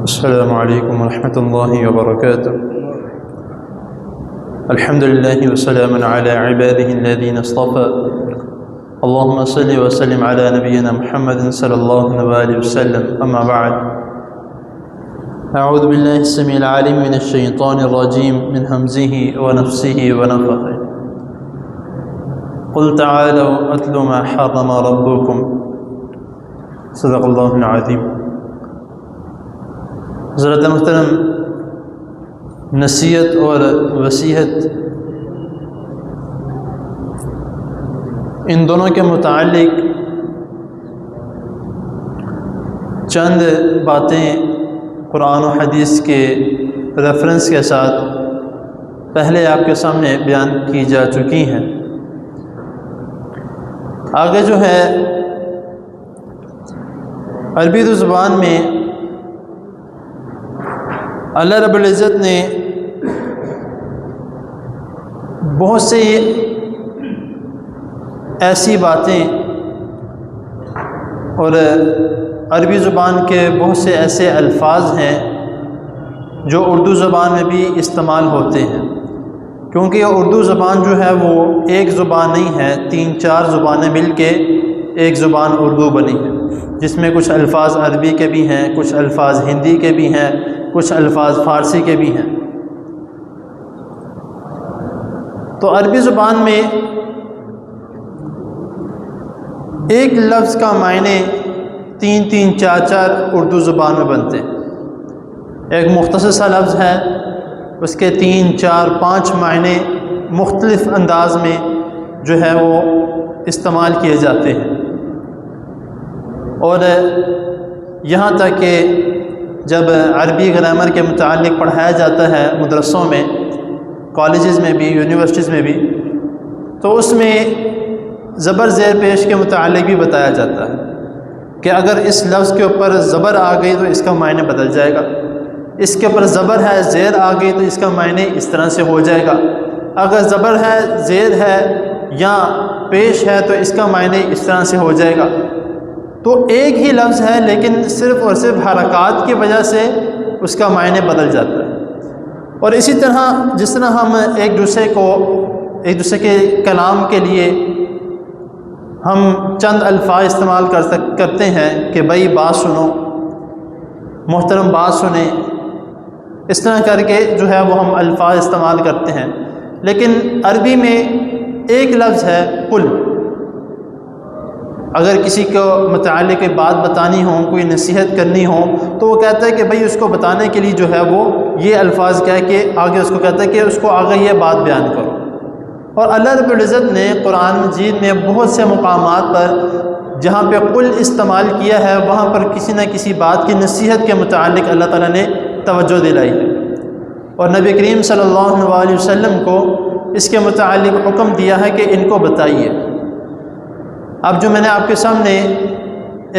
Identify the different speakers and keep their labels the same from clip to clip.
Speaker 1: السلام علیکم ورحمۃ اللہ وبرکاتہ۔ الحمد للہ وسلام علی عباده الذین اصطفى، اللهم صل وسلم علی نبینا محمد صلی اللہ علیہ وسلم، اما بعد، اعوذ باللہ السمیع العلیم من الشیطان الرجیم من ہمزہ ونفسہ ونفخہ، قل تعالوا اتل ما حرم ربکم، صدق اللہ العظیم۔ حضرت محترم، نصیحت اور وصیحت ان دونوں کے متعلق چند باتیں قرآن و حدیث کے ریفرنس کے ساتھ پہلے آپ کے سامنے بیان کی جا چکی ہیں۔ آگے جو ہے عربی زبان میں اللہ رب العزت نے بہت سے ایسی باتیں اور عربی زبان کے بہت سے ایسے الفاظ ہیں جو اردو زبان میں بھی استعمال ہوتے ہیں، کیونکہ اردو زبان جو ہے وہ ایک زبان نہیں ہے، 3-4 زبانیں مل کے ایک زبان اردو بنی ہے، جس میں کچھ الفاظ عربی کے بھی ہیں، کچھ الفاظ ہندی کے بھی ہیں، کچھ الفاظ فارسی کے بھی ہیں۔ تو عربی زبان میں ایک لفظ کا معنی 3-3 4-4 اردو زبان میں بنتے ہیں۔ ایک مختصر سا لفظ ہے، اس کے 3-4-5 معنی مختلف انداز میں جو ہے وہ استعمال کیے جاتے ہیں، اور یہاں تک کہ جب عربی گرامر کے متعلق پڑھایا جاتا ہے مدرسوں میں، کالجز میں بھی، یونیورسٹیز میں بھی، تو اس میں زبر زیر پیش کے متعلق بھی بتایا جاتا ہے کہ اگر اس لفظ کے اوپر زبر آ گئی تو اس کا معنی بدل جائے گا، اس کے اوپر زبر ہے، زیر آ گئی تو اس کا معنی اس طرح سے ہو جائے گا، اگر زبر ہے، زیر ہے یا پیش ہے تو اس کا معنی اس طرح سے ہو جائے گا۔ تو ایک ہی لفظ ہے لیکن صرف اور صرف حرکات کی وجہ سے اس کا معنی بدل جاتا ہے۔ اور اسی طرح جس طرح ہم ایک دوسرے کے کلام کے لیے ہم چند الفاظ استعمال کرتے ہیں کہ بھائی بات سنو، محترم بات سنیں، اس طرح کر کے جو ہے وہ ہم الفاظ استعمال کرتے ہیں، لیکن عربی میں ایک لفظ ہے قل۔ اگر کسی کو متعلق کوئی بات بتانی ہو، کوئی نصیحت کرنی ہو، تو وہ کہتا ہے کہ بھئی اس کو بتانے کے لیے جو ہے وہ یہ الفاظ کہہ کے آگے اس کو کہتا ہے کہ اس کو آگے یہ بات بیان کرو۔ اور اللہ رب العزت نے قرآن مجید میں بہت سے مقامات پر جہاں پہ قل استعمال کیا ہے، وہاں پر کسی نہ کسی بات کی نصیحت کے متعلق اللہ تعالیٰ نے توجہ دلائی ہے، اور نبی کریم صلی اللہ علیہ وسلم کو اس کے متعلق حکم دیا ہے کہ ان کو بتائیے۔ اب جو میں نے آپ کے سامنے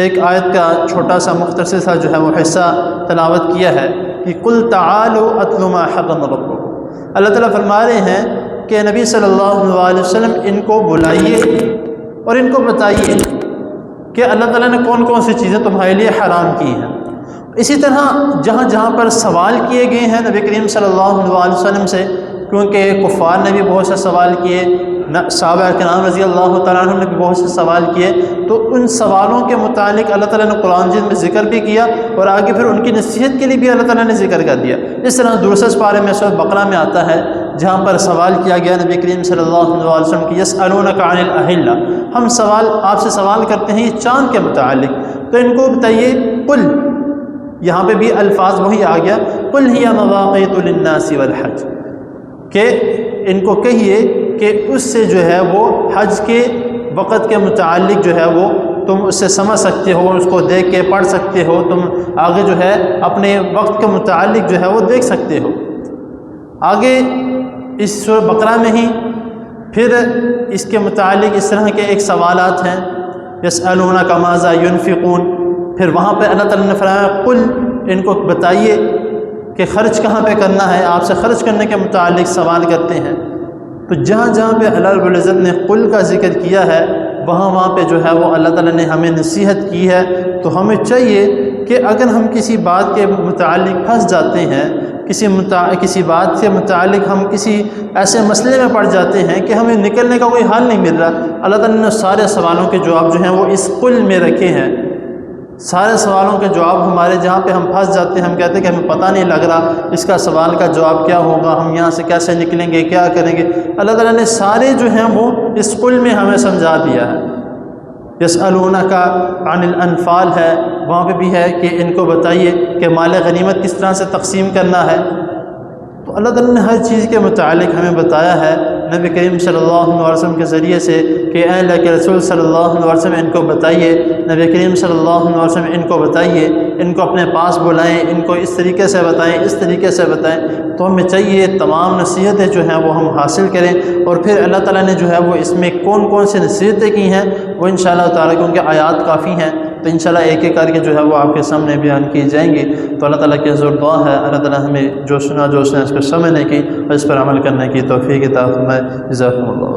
Speaker 1: ایک آیت کا چھوٹا سا مختصر سا جو ہے وہ حصہ تلاوت کیا ہے کہ قل تعالوا اتل ما حرم ربکم، اللہ تعالیٰ فرما رہے ہیں کہ نبی صلی اللہ علیہ وسلم ان کو بلائیے اور ان کو بتائیے کہ اللہ تعالیٰ نے کون کون سی چیزیں تمہارے لیے حرام کی ہیں۔ اسی طرح جہاں جہاں پر سوال کیے گئے ہیں نبی کریم صلی اللہ علیہ وسلم سے، کیونکہ کفار نے بھی بہت سے سوال کیے، صحابہ کرام رضی اللہ تعالیٰ عنہ نے بھی بہت سے سوال کیے، تو ان سوالوں کے متعلق اللہ تعالیٰ نے قرآن مجید میں ذکر بھی کیا، اور آگے پھر ان کی نصیحت کے لیے بھی اللہ تعالیٰ نے ذکر کر دیا۔ اس طرح دوسرے پارے میں سورۃ بقرہ میں آتا ہے جہاں پر سوال کیا گیا نبی کریم صلی اللہ علیہ وسلم کی یسألونک عن الاہلہ، ہم آپ سے سوال کرتے ہیں یہ چاند کے متعلق، تو ان کو بتائیے قل، یہاں پہ بھی الفاظ وہی آ گیا قل ہی مواقیت للناس والحج، کہ ان کو کہیے کہ اس سے جو ہے وہ حج کے وقت کے متعلق جو ہے وہ تم اس سے سمجھ سکتے ہو، اس کو دیکھ کے پڑھ سکتے ہو، تم آگے جو ہے اپنے وقت کے متعلق جو ہے وہ دیکھ سکتے ہو۔ آگے اس سورۃ بقرہ میں ہی پھر اس کے متعلق اس طرح کے ایک سوالات ہیں، یسألونک ماذا ینفقون، پھر وہاں پہ اللہ تعالیٰ نے فرمایا قل، ان کو بتائیے کہ خرچ کہاں پہ کرنا ہے، آپ سے خرچ کرنے کے متعلق سوال کرتے ہیں۔ تو جہاں جہاں پہ اللہ رب العزت نے قل کا ذکر کیا ہے، وہاں پہ جو ہے وہ اللہ تعالیٰ نے ہمیں نصیحت کی ہے، تو ہمیں چاہیے کہ اگر ہم کسی بات کے متعلق پھنس جاتے ہیں، کسی بات سے متعلق ہم کسی ایسے مسئلے میں پڑ جاتے ہیں کہ ہمیں نکلنے کا کوئی حل نہیں مل رہا، اللہ تعالیٰ نے سارے سوالوں کے جواب جو ہیں وہ اس قل میں رکھے ہیں۔ سارے سوالوں کے جواب ہمارے جہاں پہ ہم پھنس جاتے ہیں، ہم کہتے ہیں کہ ہمیں پتہ نہیں لگ رہا اس کا سوال کا جواب کیا ہوگا، ہم یہاں سے کیسے نکلیں گے، کیا کریں گے، اللہ تعالیٰ نے سارے جو ہیں وہ اس قل میں ہمیں سمجھا دیا ہے۔ یسألونک عن الانفال ہے، وہاں پہ بھی ہے کہ ان کو بتائیے کہ مال غنیمت کس طرح سے تقسیم کرنا ہے۔ تو اللہ تعالیٰ نے ہر چیز کے متعلق ہمیں بتایا ہے نبی کریم صلی اللہ علیہ وسلم کے ذریعے سے کہ اے اللہ کے رسول صلی اللہ علیہ وسلم ان کو بتائیے، نبی کریم صلی اللہ علیہ وسلم ان کو بتائیے، ان کو اپنے پاس بلائیں، ان کو اس طریقے سے بتائیں، اس طریقے سے بتائیں۔ تو ہمیں چاہیے تمام نصیحتیں جو ہیں وہ ہم حاصل کریں، اور پھر اللہ تعالیٰ نے جو ہے وہ اس میں کون کون سی نصیحتیں کی ہیں وہ انشاءاللہ تعالیٰ کیونکہ آیات کافی ہیں، تو انشاءاللہ ایک ایک کر کے جو ہے وہ آپ کے سامنے بیان کی جائیں گی۔ تو اللہ تعالیٰ کی حضور دعا ہے اللہ تعالیٰ ہمیں جو سنا اس کو سمجھنے کی اور اس پر عمل کرنے کی توفیق عطا فرمائے۔ جزاکم اللہ۔